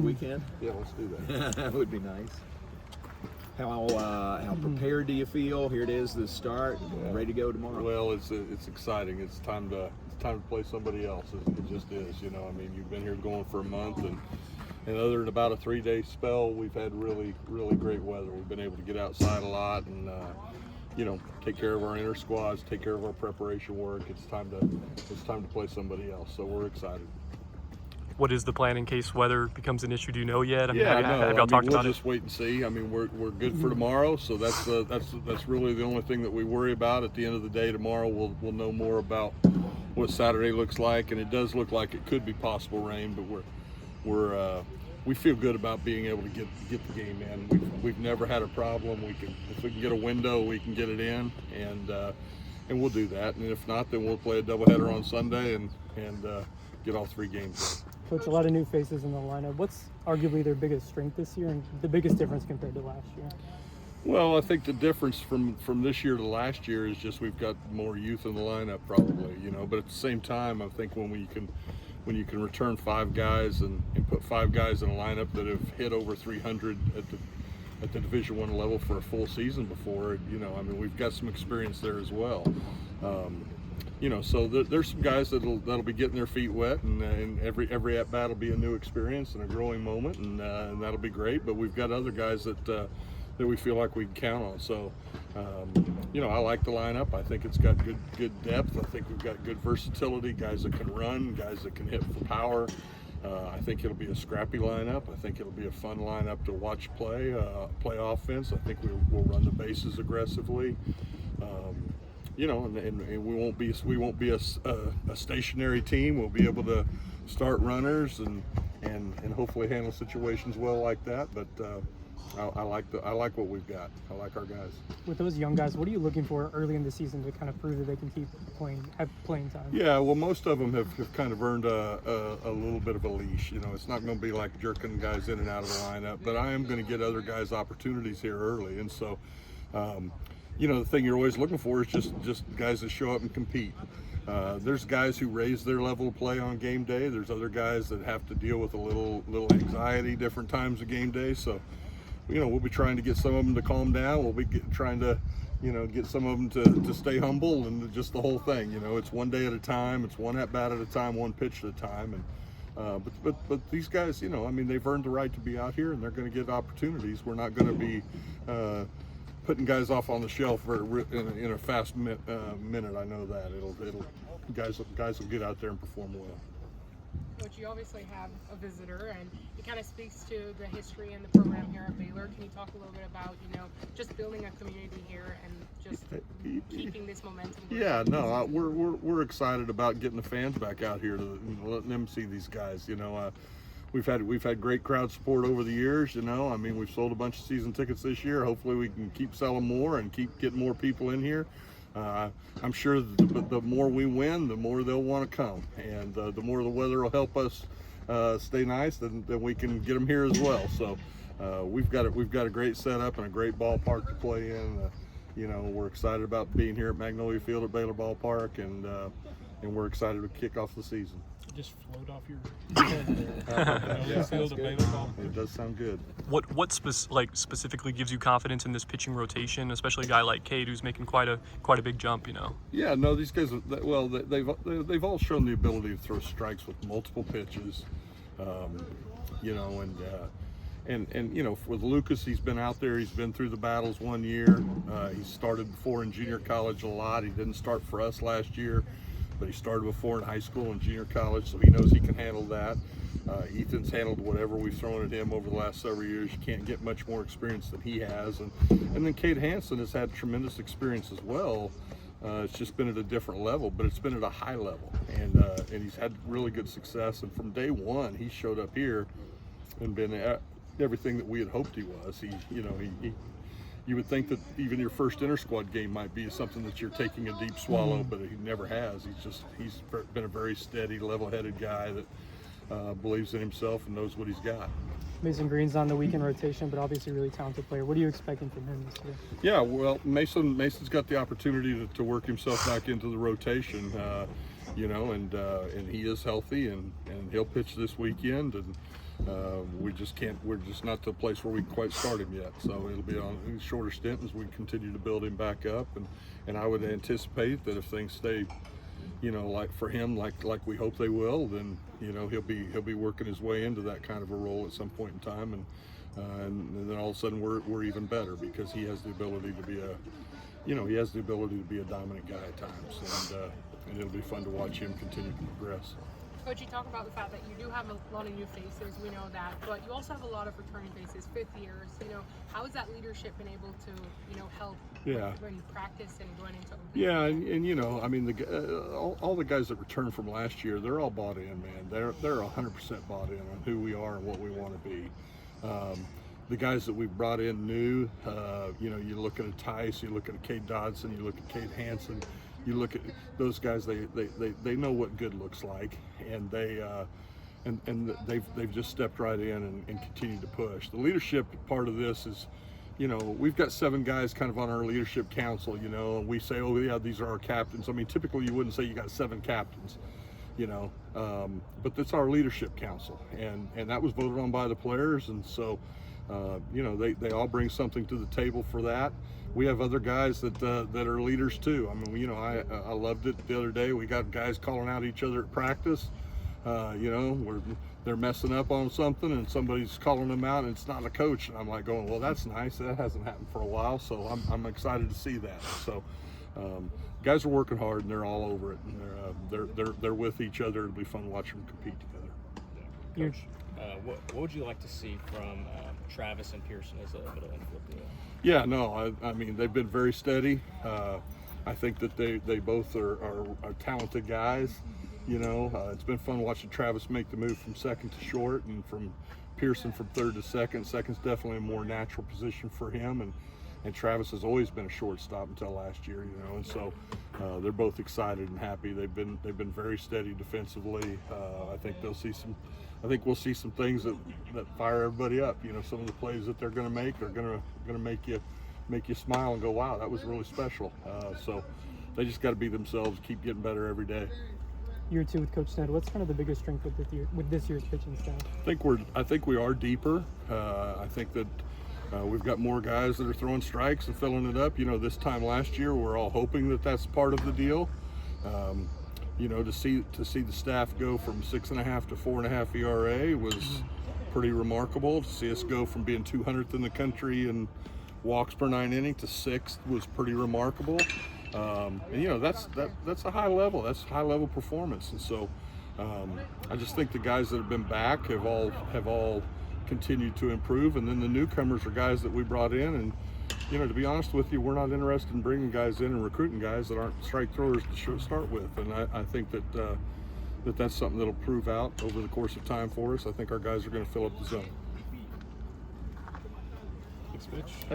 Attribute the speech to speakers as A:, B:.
A: weekend?
B: Yeah, let's do that.
A: That would be nice. How prepared do you feel? Here it is, the start, ready to go tomorrow.
B: Well, it's exciting. It's time to play somebody else. It just is. You know, I mean, you've been here going for a month, and other than about a 3-day spell, we've had really great weather. We've been able to get outside a lot and you know, take care of our inner squads, take care of our preparation work. It's time to play somebody else. So we're excited.
C: What is the plan in case weather becomes an issue? Do you know yet?
B: Yeah,
C: have y'all talked about
B: it? We'll just wait and see. I mean, we're good for tomorrow, so that's really the only thing that we worry about. At the end of the day, tomorrow we'll know more about what Saturday looks like, and it does look like it could be possible rain, but we feel good about being able to get the game in. We've never had a problem. If we can get a window, we can get it in, and we'll do that. And if not, then we'll play a doubleheader on Sunday and get all 3 games in.
D: Coach, a lot of new faces in the lineup. What's arguably their biggest strength this year and the biggest difference compared to last year?
B: Well, I think the difference from this year to last year is just we've got more youth in the lineup probably, you know, but at the same time, I think when you can return 5 guys and put 5 guys in a lineup that have hit over 300 at the Division I level for a full season before, you know, I mean, we've got some experience there as well. You know, so there's some guys that'll be getting their feet wet, and every at bat will be a new experience and a growing moment, and that'll be great. But we've got other guys that we feel like we can count on. So, you know, I like the lineup. I think it's got good depth. I think we've got good versatility. Guys that can run, guys that can hit for power. I think it'll be a scrappy lineup. I think it'll be a fun lineup to watch play offense. I think we'll run the bases aggressively. You know, and we won't be a stationary team. We'll be able to start runners and hopefully handle situations well like that. But I like what we've got. I like our guys.
D: With those young guys, what are you looking for early in the season to kind of prove that they can have playing time?
B: Yeah, well, most of them have kind of earned a little bit of a leash. You know, it's not going to be like jerking guys in and out of the lineup, but I am going to get other guys opportunities here early, and so. You know, the thing you're always looking for is just guys that show up and compete. There's guys who raise their level of play on game day. There's other guys that have to deal with a little anxiety different times of game day. So, you know, we'll be trying to get some of them to calm down. We'll be trying to, you know, get some of them to stay humble and just the whole thing. You know, it's one day at a time. It's one at bat at a time, one pitch at a time. And but these guys, you know, I mean, they've earned the right to be out here, and they're going to get opportunities. We're not going to be putting guys off on the shelf in a fast minute. I know that guys will get out there and perform well.
E: Coach, you obviously have a visitor, and it kind of speaks to the history and the program here at Baylor. Can you talk a little bit about, you know, just building a community here and just keeping this momentum going?
B: Yeah, no, we're excited about getting the fans back out here to letting them see these guys. You know, we've had great crowd support over the years. You know, I mean, we've sold a bunch of season tickets this year. Hopefully, we can keep selling more and keep getting more people in here. I'm sure the more we win, the more they'll want to come, and the more the weather will help us stay nice, then we can get them here as well. So we've got a great setup and a great ballpark to play in. You know, we're excited about being here at Magnolia Field at Baylor Ballpark, and we're excited to kick off the season.
F: Just float off your head there.
B: Yeah.
F: Field of Baylor Ballpark.
B: It does sound good.
C: What specifically gives you confidence in this pitching rotation, especially a guy like Cade who's making quite a big jump, you know?
B: Yeah, no, these guys, well, they've all shown the ability to throw strikes with multiple pitches, you know, and you know, with Lucas, he's been out there, he's been through the battles 1 year. He started before in junior college a lot. He didn't start for us last year, but he started before in high school and junior college, so he knows he can handle that. Ethan's handled whatever we've thrown at him over the last several years. You can't get much more experience than he has. And then Cade Hansen has had tremendous experience as well. It's just been at a different level, but it's been at a high level. And he's had really good success. And from day one, he showed up here and been everything that we had hoped he was. You would think that even your first inter-squad game might be something that you're taking a deep swallow, but he never has. He's been a very steady, level-headed guy that believes in himself and knows what he's got.
D: Mason Green's on the weekend rotation, but obviously a really talented player. What are you expecting from him this year?
B: Yeah, well, Mason's got the opportunity to work himself back into the rotation, you know, and he is healthy, and he'll pitch this weekend, and we just can't. We're just not to the place where we can quite start him yet. So it'll be on a shorter stint as we continue to build him back up, and I would anticipate that if things stay, like for him, like we hope they will, then he'll be working his way into that kind of a role at some point in time, and then all of a sudden we're even better because he has the ability to be a dominant guy at times, and it'll be fun to watch him continue to progress.
E: Coach, you talk about the fact that you do have a lot of new faces, we know that, but you also have a lot of returning faces, fifth years. How has that leadership been able to, help when practice and going into open?
B: Yeah, and I mean, all the guys that returned from last year, they're all bought in, man. They're 100% bought in on who we are and what we want to be. The guys that we've brought in new, you look at a Tice, you look at a Cade Dodson, you look at Cade Hansen, you look at those guys. They know what good looks like, and they've just stepped right in and continued to push. The leadership part of this is, we've got 7 guys kind of on our leadership council, and we say, oh yeah, these are our captains. I mean, typically you wouldn't say you got 7 captains, but that's our leadership council, and that was voted on by the players, and so. They all bring something to the table for that. We have other guys that are leaders too. I mean, I loved it the other day. We got guys calling out each other at practice. They're messing up on something and somebody's calling them out and it's not a coach. And I'm like going, well, that's nice. That hasn't happened for a while. So I'm excited to see that. So guys are working hard and they're all over it. And they're with each other. It'll be fun to watch them compete together.
G: Coach, what would you like to see from Travis and Pearson as a middle infielder?
B: Yeah, no, I mean, they've been very steady. I think that they both are talented guys. It's been fun watching Travis make the move from second to short and from Pearson from third to second. Second's definitely a more natural position for him, and Travis has always been a shortstop until last year, and so they're both excited and happy. They've been very steady defensively. I think we'll see some things that fire everybody up. Some of the plays that they're going to make are going to make you smile and go, wow, that was really special. So they just got to be themselves, keep getting better every day.
D: Year 2 with Coach Ned, what's kind of the biggest strength with this year's pitching staff?
B: I think we are deeper. I think that we've got more guys that are throwing strikes and filling it up. This time last year, we're all hoping that that's part of the deal. To see the staff go from 6.5 to 4.5 ERA was pretty remarkable. To see us go from being 200th in the country in walks per 9 inning to 6th was pretty remarkable. That's a high level. That's high level performance. And so I just think the guys that have been back have all continued to improve. And then the newcomers are guys that we brought in. And to be honest with you, we're not interested in bringing guys in and recruiting guys that aren't strike throwers to start with. And I think that's something that'll prove out over the course of time for us. I think our guys are going to fill up the zone.
F: Thanks, Mitch.